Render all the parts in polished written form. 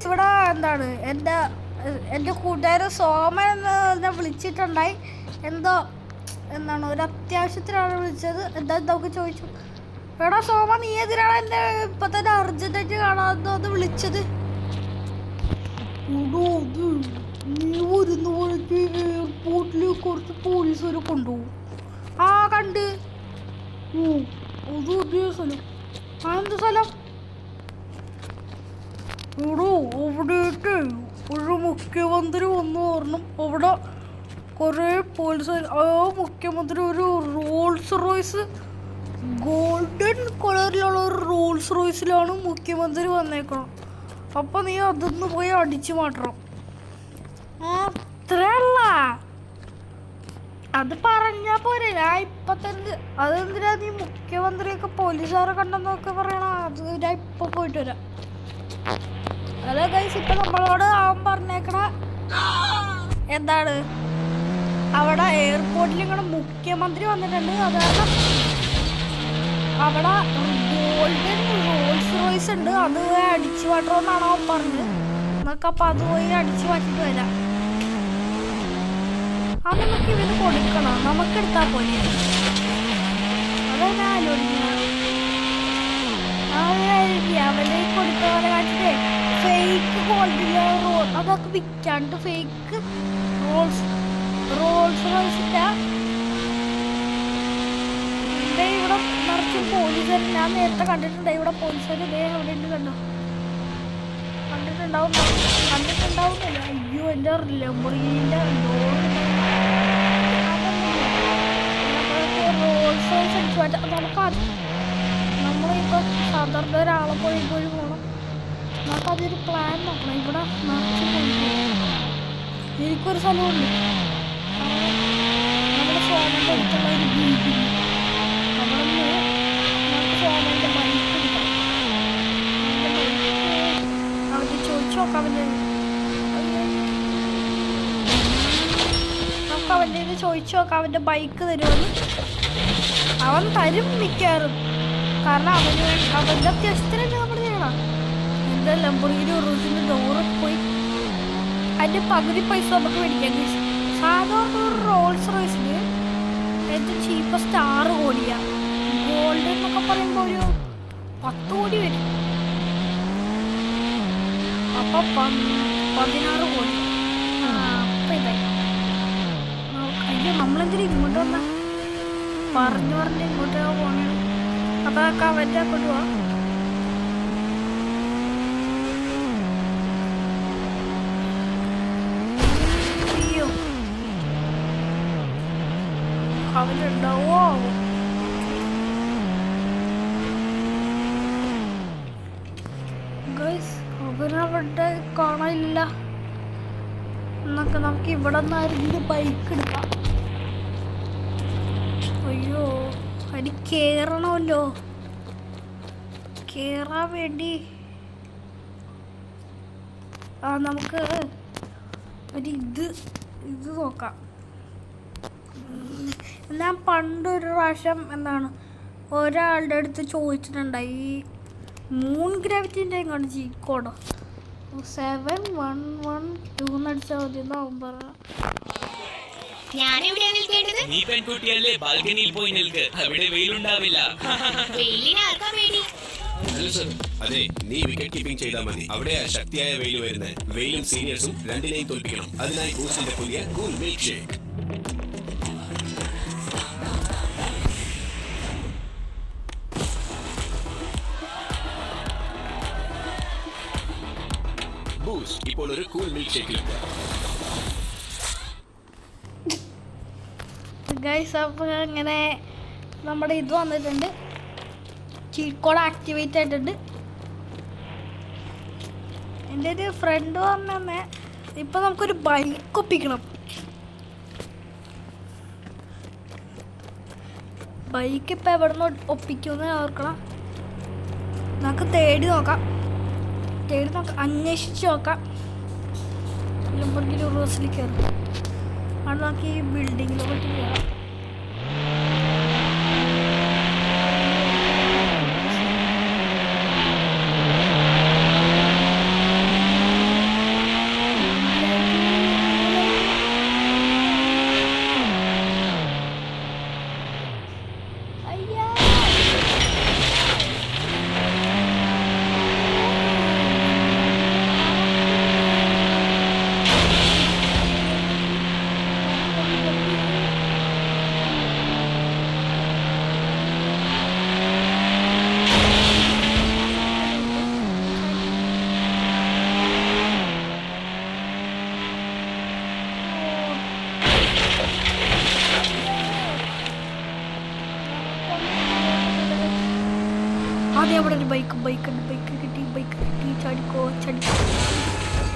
ഇവിടെ എന്താണ് എൻ്റെ കൂട്ടുകാരൻ സോമൻ എന്നെ വിളിച്ചിട്ടുണ്ടായി. എന്തോ എന്താണ് ഒരു അത്യാവശ്യത്തിനാണ് വിളിച്ചത്. എന്താ നമുക്ക് ചോദിച്ചു. എടാ സോമ, നീ എതിരാണ് എന്നെ ഇപ്പൊ തന്നെ അർജന്റായിട്ട് കാണാന്ന് വിളിച്ചത്? നീ വരുന്ന വഴിക്ക് എയർപോർട്ടിൽ കുറച്ച് പോലീസുകാരെ കൊണ്ടുപോകും. ആ കണ്ട്. അത് വലിയ സ്ഥലം. എന്ത് സ്ഥലം? എടോ, അവിടേക്ക് ഒരു മുഖ്യമന്ത്രി വന്നു പറഞ്ഞു. അവിടെ കുറേ പോലീസുകാർ. ആ മുഖ്യമന്ത്രി ഒരു റോൾസ് റോയ്സ്, ഗോൾഡൻ കളറിലുള്ള ഒരു റോൾസ് റോയ്സിലാണ് മുഖ്യമന്ത്രി വന്നേക്കണം. അപ്പം നീ അതൊന്ന് പോയി അടിച്ചു മാറ്റണം. അത്രയല്ല, അത് പറഞ്ഞാ പോരെ. ഞാൻ ഇപ്പൊ തന്നെ അതെന്തിനാ നീ മുഖ്യമന്ത്രിയൊക്കെ പോലീസുകാരെ കണ്ടെന്നൊക്കെ പറയണം. അത് ഞാൻ ഇപ്പൊ പോയിട്ട് വരാം. അതെ ഗൈസ്, ഇപ്പൊ നമ്മളോട് അവൻ പറഞ്ഞേക്കണ എന്താണ്, അവിടെ എയർപോർട്ടിൽ ഇങ്ങനെ മുഖ്യമന്ത്രി വന്നിട്ടുണ്ട്. അത് കാരണം അവിടെ ഗോൾഡൻ റോൾസ് റോയ്സ് ഉണ്ട്. അത് പോയി അടിച്ചു മാറ്റണമെന്നാണ് അവൻ പറഞ്ഞത്. നമുക്കപ്പം അത് പോയി അടിച്ചു മാറ്റിട്ട് വരാം. അത് നമുക്ക് ഇവന് കൊടുക്കണം, നമുക്കെടുത്താൽ പോലെ. അതാ ഞാൻ ആലോചിക്കുന്നത്. അവനെ കൊടുക്കാതെ കാട്ടിട്ടേ ഫേക്ക് ഗോൾഡിലെ അതൊക്കെ വിൽക്കാണ്ട് ഫേക്ക് റോൾസ് റോയ്സിൻ്റെ ഇവിടെ നിറച്ചും പോലീസുകാർ. ഞാൻ നേരത്തെ കണ്ടിട്ടുണ്ട് ഇവിടെ പോലീസുകാർ. ഇതേ അവിടെ ഉണ്ട്, കണ്ടിട്ടുണ്ടാവുന്നില്ല. അയ്യോ, എൻ്റെ ലംബോർഗിനിൻ്റെ റോൾസ് റോയ്സ് അടിച്ചു മാറ്റാം. നമ്മളിപ്പോൾ സാധാരണ ഒരാളെ പോയി പോകണം. നമുക്കതൊരു പ്ലാൻ നോക്കണം. ഇവിടെ നിറച്ച് എനിക്കൊരു സ്ഥലമുണ്ട്. നമ്മുടെ സോമൻ്റെ അടുത്തുള്ള ഒരു ബിൽഡിങ്. അവിടെ നിന്ന് നമുക്ക് സോമൻ്റെ ബൈക്ക് എടുക്കാം. എൻ്റെ ബൈക്ക് അവൻ്റെ ചോദിച്ചു നോക്കാം. നമുക്ക് അവൻ്റെ ഇത് ചോദിച്ചു നോക്കാം, അവൻ്റെ ബൈക്ക് തരുമെന്ന്. അവൻ തരും മിക്കവാറും. കാരണം അവൻ്റെ അത്യാവശ്യത്തിനല്ലേ നമ്മൾ ചെയ്യണം. എന്താ ലംബോർഗിനി ഉറൂസിൻ്റെ ഡോറൊക്കെ പോയി അതിൻ്റെ പകുതി പൈസ നമുക്ക് മേടിക്കാം. സാധാരണ ഒരു റോൾസ് റോയ്സിന് ഏറ്റവും ചീപ്പസ്റ്റ് 6 കോടിയാണ്. ഗോൾഡ് എന്നൊക്കെ പറയുമ്പോൾ ഒരു 10 കോടി വരും. അപ്പം 16 കോടി. അപ്പം ഇതായി. അയ്യോ, നമ്മളെന്തിനും ഇങ്ങോട്ട് വന്നാൽ പറഞ്ഞ് ഇങ്ങോട്ട് പോകണേ. അപ്പം അതൊക്കെ അവൻ്റെ അങ്ങോട്ട് പോവാം. അവനുണ്ടാവോ? ഗൈസ്, അവനവിടെ കാണാനില്ല. എന്നൊക്കെ നമുക്ക് ഇവിടെ നിന്നായിരുന്നു ബൈക്ക് എടുക്കാം. അയ്യോ, അതിന് കേറണമല്ലോ. കേറാൻ വേണ്ടി നമുക്ക് ഒരു ഇത് നോക്കാം. ഞാൻ പണ്ടൊരു പ്രാവശ്യം ഒരാളുടെ അടുത്ത് ചോദിച്ചിട്ടുണ്ടായി. ഈ മൂൺ ഗ്രാവിറ്റിൻ്റെ എങ്ങോട്ട് കോഡോ 7112 എന്നടിച്ചാൽ മതി എന്നാവും പറയാം. നീ പെൺകുട്ടിയല്ലേ, ബാൽക്കണിയിൽ പോയി നിൽക്ക്. അവിടെ വെയിലുണ്ടാവില്ല. അതെ, നീ വിക്കറ്റ് കീപ്പിംഗ് ചെയ്താൽ മതി. അവിടെ ശക്തിയായ വെയിൽ വരുന്നത്. വെയിലും സീനിയേഴ്സും രണ്ടിനെയും തോൽപ്പിക്കണം. അതിനായി ബൂസ്റ്റിന്റെ പുതിയ കൂൾ മിൽക്ക് ഷേക്ക്. ബൂസ്റ്റ് ഇപ്പോൾ ഒരു കൂൾ മിൽക്ക് ഷേക്കിലുണ്ട്. ഗൈസ്, അപ്പോൾ അങ്ങനെ നമ്മുടെ ഇത് വന്നിട്ടുണ്ട്. ചീറ്റ് കോഡ് ആക്ടിവേറ്റ് ആയിട്ടുണ്ട്. എൻ്റെ ഒരു ഫ്രണ്ട് പറഞ്ഞേ ഇപ്പം നമുക്കൊരു ബൈക്ക് ഒപ്പിക്കണം. ബൈക്ക് ഇപ്പം എവിടെ നിന്ന് ഒപ്പിക്കുമെന്ന് ഓർക്കണം. നമുക്ക് തേടി നോക്കാം, അന്വേഷിച്ച് നോക്കാം. ലംബോർഗിനി ഉറൂസിൽ കയറും. അവിടെ നമുക്ക് ഈ ബിൽഡിങ്ങിലോട്ട് കയറാം. അവിടെ ഒരു ബൈക്ക് കിട്ടി ചടിക്കോ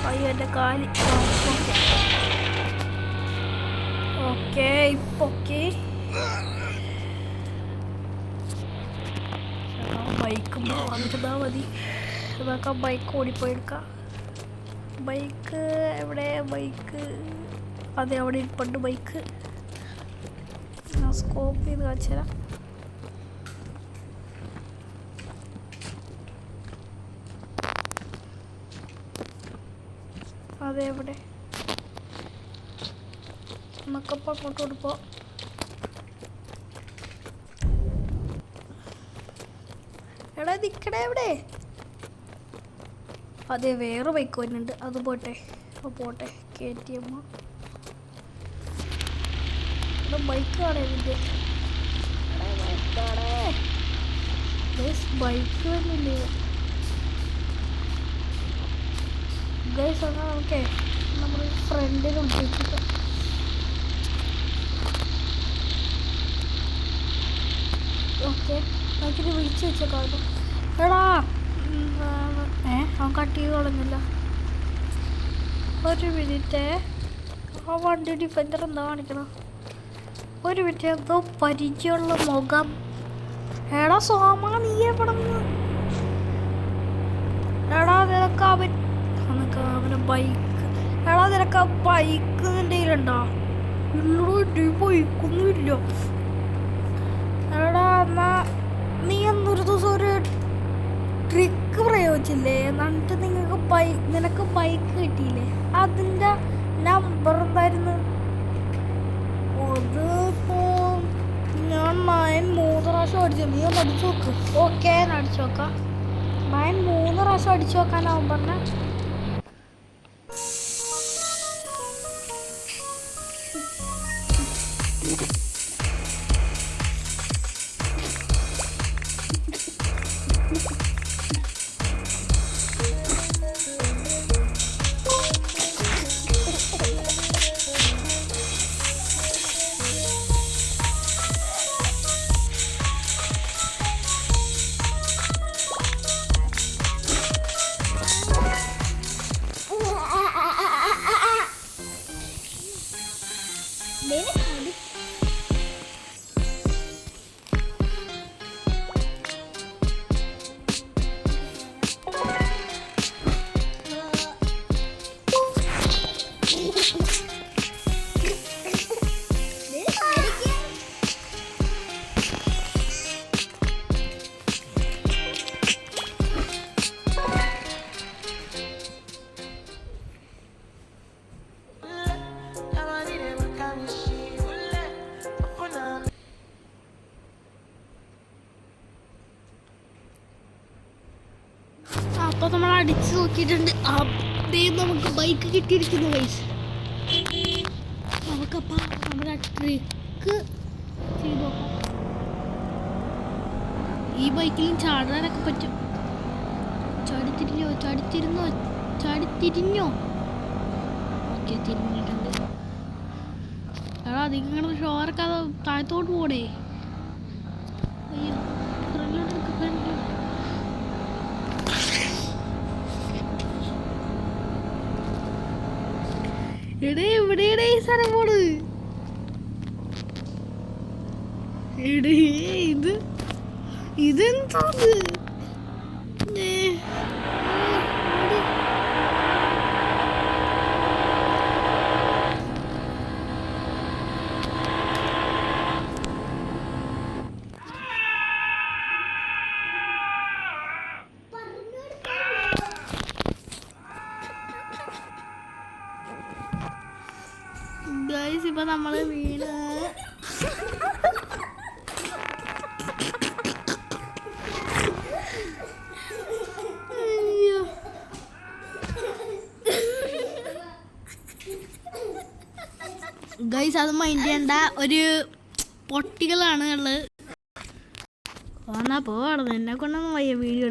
അയ്യോ എൻ്റെ കാല് ഓക്കെ ഇപ്പൊ ഓക്കെ ബൈക്ക് വന്നിട്ടാ മതി നമുക്ക് ബൈക്ക് ഓടിപ്പോയി എടുക്കാം ബൈക്ക് എവിടെ ബൈക്ക് അതെ അവിടെ ഇരിപ്പുണ്ട് ബൈക്ക് ഞാൻ സ്കോപ്പ് ചെയ്ത് കാണിച്ചുതരാം അതെ എവിടെ നമുക്കപ്പോൾ അങ്ങോട്ട് കൊടുപ്പോ എടാ നിക്കടേ എവിടെ അതെ വേറെ ബൈക്ക് വരുന്നുണ്ട് അത് പോട്ടെ KTM ബൈക്ക് കാണുന്നില്ലേ ബൈക്ക് വരുന്നില്ലേ ഗൈസ് എന്നാൽ നമുക്ക് നമ്മുടെ ഫ്രണ്ടിനെ വിളിച്ചിട്ട് ഓക്കെ നമുക്കിത് വിളിച്ച് വെച്ചേക്കാം എടാ അവൻ കട്ട് ചെയ്ത് കളഞ്ഞില്ല ഒരു മിനിറ്റ് ആ വണ്ടി ഡിഫൻഡർ എന്താ കാണിക്കണം ഒരു മിനിറ്റ് എന്തോ പരിചയമുള്ള മുഖം എടാ സോമ നീ എവിടെ എടാ നിനക്ക് അവന് ബൈക്ക് എടാ നിനക്ക് ആ ബൈക്ക് നിൻ്റെ കയ്യിലുണ്ടോ ഇല്ലടോ ബൈക്കൊന്നും ഇല്ല എടാ എന്നാ നീ എന്നൊരു ദിവസം ഒരു ട്രിക്ക് പ്രയോഗിച്ചില്ലേ എന്നിട്ട് നിനക്ക് ബൈക്ക് കിട്ടിയില്ലേ അതിൻ്റെ നമ്പർ എന്തായിരുന്നു അതിപ്പോ ഞാൻ 3 പ്രാവശ്യം അടിച്ചു നീ ഒന്ന് അടിച്ചു നോക്ക് ഓക്കെ ഞാൻ അടിച്ചു നോക്കാം 3 പ്രാവശ്യം അടിച്ചു നോക്കാനാവും പറഞ്ഞ അപ്പോൾ നമ്മൾ അടിച്ച് നോക്കിയിട്ടുണ്ട് അതേ നമുക്ക് ബൈക്ക് കിട്ടിയിരിക്കുന്നു പൈസ നമുക്കപ്പോൾ നമ്മുടെ ട്രിക്ക് ചെയ്ത് നോക്കാം ഈ ബൈക്കിലും ചാടാനൊക്കെ പറ്റും ചാടിത്തിരിഞ്ഞോ ഓക്കെ തിരിഞ്ഞിട്ടുണ്ട് എടാ അധികം കിടന്ന് ഷോറൊക്കെ അത് താഴത്തോട്ട് പോടേ അയ്യോ എടേ എവിടെയാടേ ഈ സ്ഥലം പോണ് എടേ ഇതെന്തോന്ന് ഗൈസ് ഇപ്പൊ നമ്മള് വീണ് ഗൈസ് അത് മൈൻഡ് ചെയ്യണ്ട ഒരു പൊട്ടികളാണ് ഉള്ളത് പോന്നാ പോവാണ് എന്നെ കൊണ്ടൊന്നും വയ്യ വീഡിയോ